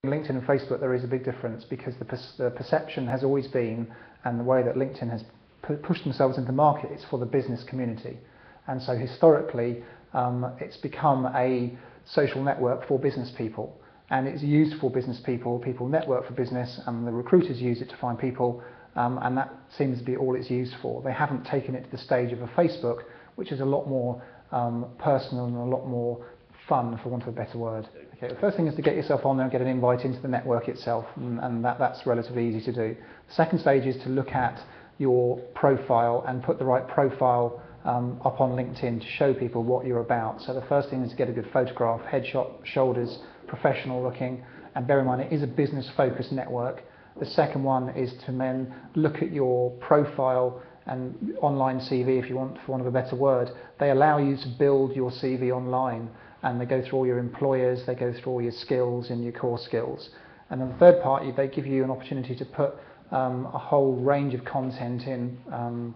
LinkedIn and Facebook, there is a big difference because the perception has always been, and the way that LinkedIn has pushed themselves into the market, is for the business community. And so historically, it's become a social network for business people, and it's used for business people. People network for business, and the recruiters use it to find people, and that seems to be all it's used for. They haven't taken it to the stage of a Facebook, which is a lot more personal and a lot more fun, for want of a better word. Okay, the first thing is to get yourself on there and get an invite into the network itself, and that's relatively easy to do. The second stage is to look at your profile and put the right profile up on LinkedIn to show people what you're about. So the first thing is to get a good photograph, headshot, shoulders, professional looking, and bear in mind it is a business focused network. The second one is to then look at your profile and online CV, if you want, for want of a better word. They allow you to build your CV online, and they go through all your employers, they go through all your skills and your core skills. And then the third part, they give you an opportunity to put a whole range of content in,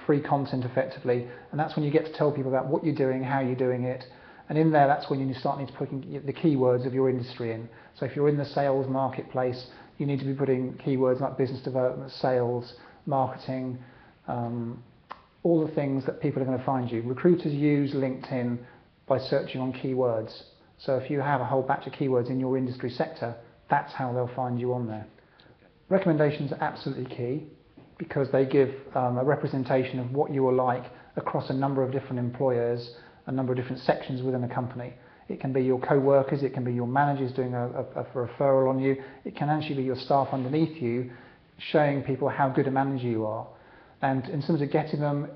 free content effectively, and that's when you get to tell people about what you're doing, how you're doing it, and in there that's when you start need to put the keywords of your industry in. So if you're in the sales marketplace, you need to be putting keywords like business development, sales, marketing, all the things that people are going to find you. Recruiters use LinkedIn by searching on keywords. So if you have a whole batch of keywords in your industry sector, that's how they'll find you on there. Recommendations are absolutely key because they give a representation of what you are like across a number of different employers, a number of different sections within a company. It can be your co-workers, it can be your managers doing a referral on you, it can actually be your staff underneath you showing people how good a manager you are. And in terms of getting them,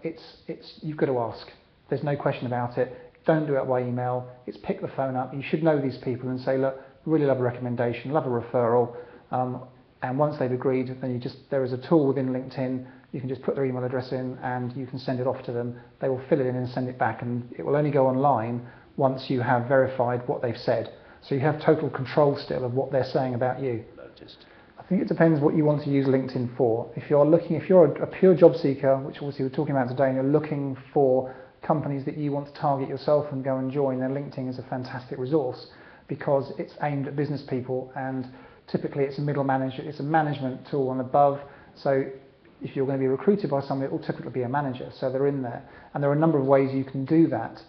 you've got to ask. There's no question about it. Don't do it by email. It's pick the phone up. You should know these people and say, look, really love a recommendation, love a referral. And once they've agreed, then there is a tool within LinkedIn. You can just put their email address in and you can send it off to them. They will fill it in and send it back, and it will only go online once you have verified what they've said. So you have total control still of what they're saying about you. I think it depends what you want to use LinkedIn for. If you're a pure job seeker, which obviously we're talking about today, and you're looking for companies that you want to target yourself and go and join, then LinkedIn is a fantastic resource because it's aimed at business people, and typically it's a middle manager, it's a management tool and above. So if you're going to be recruited by somebody, it will typically be a manager, so they're in there. And there are a number of ways you can do that.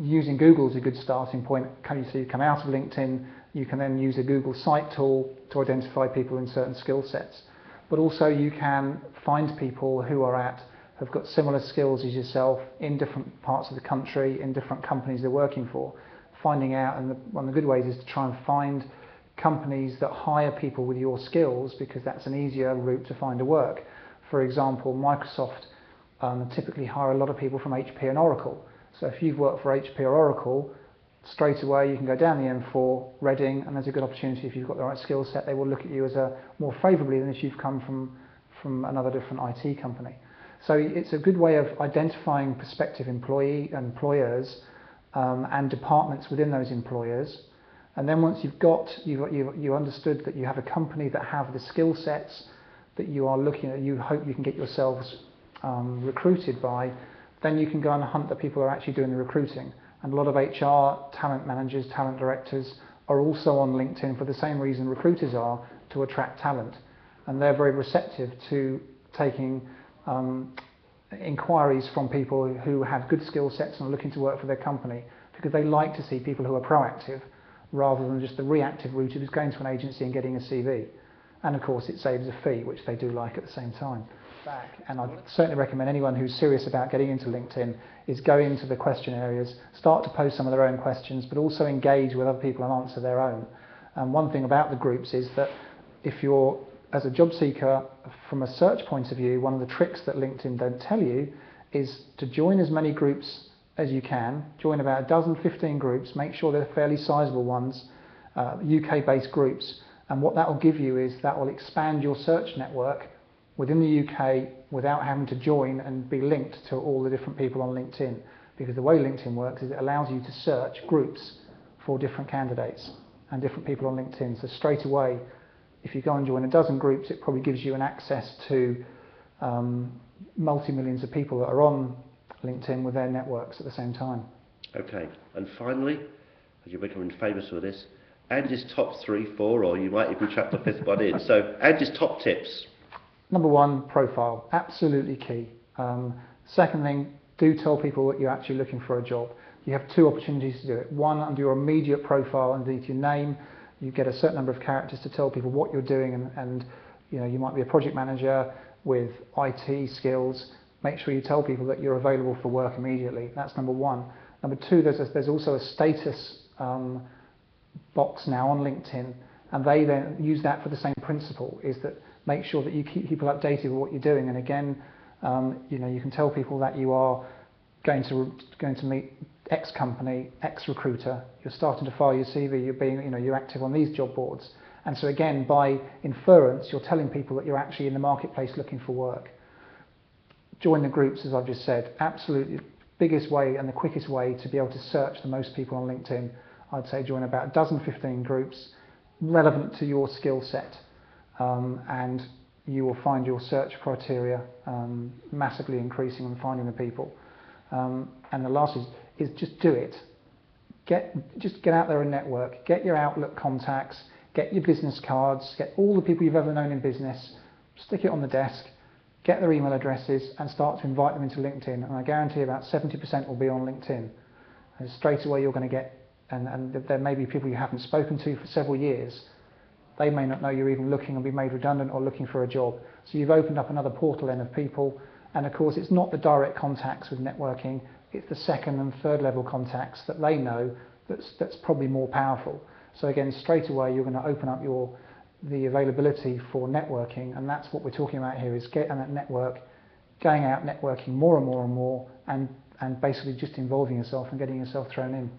Using Google is a good starting point. So you come out of LinkedIn, you can then use a Google site tool to identify people in certain skill sets. But also you can find people who have got similar skills as yourself in different parts of the country, in different companies they're working for. Finding out, and one of the good ways is to try and find companies that hire people with your skills, because that's an easier route to find a work. For example, Microsoft typically hire a lot of people from HP and Oracle. So if you've worked for HP or Oracle, straight away you can go down the M4, Reading, and there's a good opportunity. If you've got the right skill set, they will look at you as more favourably than if you've come from another different IT company. So it's a good way of identifying prospective employers and departments within those employers. And then once you've understood that you have a company that have the skill sets that you are looking at, you hope you can get yourselves recruited by, then you can go and hunt the people who are actually doing the recruiting. And a lot of HR, talent managers, talent directors are also on LinkedIn for the same reason recruiters are, to attract talent. And they're very receptive to taking inquiries from people who have good skill sets and are looking to work for their company, because they like to see people who are proactive rather than just the reactive route of just going to an agency and getting a CV. And of course it saves a fee, which they do like at the same time. And I'd certainly recommend anyone who's serious about getting into LinkedIn is go into the question areas, start to post some of their own questions, but also engage with other people and answer their own. And one thing about the groups is that if you're, as a job seeker, from a search point of view, one of the tricks that LinkedIn don't tell you is to join as many groups as you can. Join about 12, 15 groups, make sure they're fairly sizable ones, UK-based groups, and what that will give you is that will expand your search network within the UK without having to join and be linked to all the different people on LinkedIn. Because the way LinkedIn works is it allows you to search groups for different candidates and different people on LinkedIn. So straight away, if you go and join 12 groups, it probably gives you an access to multi-millions of people that are on LinkedIn with their networks at the same time. Okay, and finally, as you're becoming famous for this, Angie's top 3, 4, or you might even chuck the 5th one in. So Angie's top tips. Number one, profile, absolutely key. Second thing, do tell people that you're actually looking for a job. You have 2 opportunities to do it. One, under your immediate profile, underneath your name, you get a certain number of characters to tell people what you're doing, and you know, you might be a project manager with IT skills. Make sure you tell people that you're available for work immediately. That's number one. Number two, there's also a status box now on LinkedIn, and they then use that for the same principle, is that make sure that you keep people updated with what you're doing. And again, you know, you can tell people that you are going to meet X company, X recruiter, you're starting to file your CV, you're active on these job boards. And so again, by inference, you're telling people that you're actually in the marketplace looking for work. Join the groups, as I've just said. Absolutely biggest way and the quickest way to be able to search the most people on LinkedIn. I'd say join about a dozen, 15 groups relevant to your skill set, and you will find your search criteria massively increasing and finding the people. And the last is just do it. Just get out there and network. Get your Outlook contacts, get your business cards, get all the people you've ever known in business, stick it on the desk, get their email addresses and start to invite them into LinkedIn. And I guarantee about 70% will be on LinkedIn. And straight away you're going to get, and there may be people you haven't spoken to for several years. They may not know you're even looking and be made redundant or looking for a job. So you've opened up another portal then of people. And of course, it's not the direct contacts with networking, it's the second and third level contacts that they know that's probably more powerful. So again, straight away, you're going to open up the availability for networking, and that's what we're talking about here, is getting that network, going out networking more and more and more, and basically just involving yourself and getting yourself thrown in.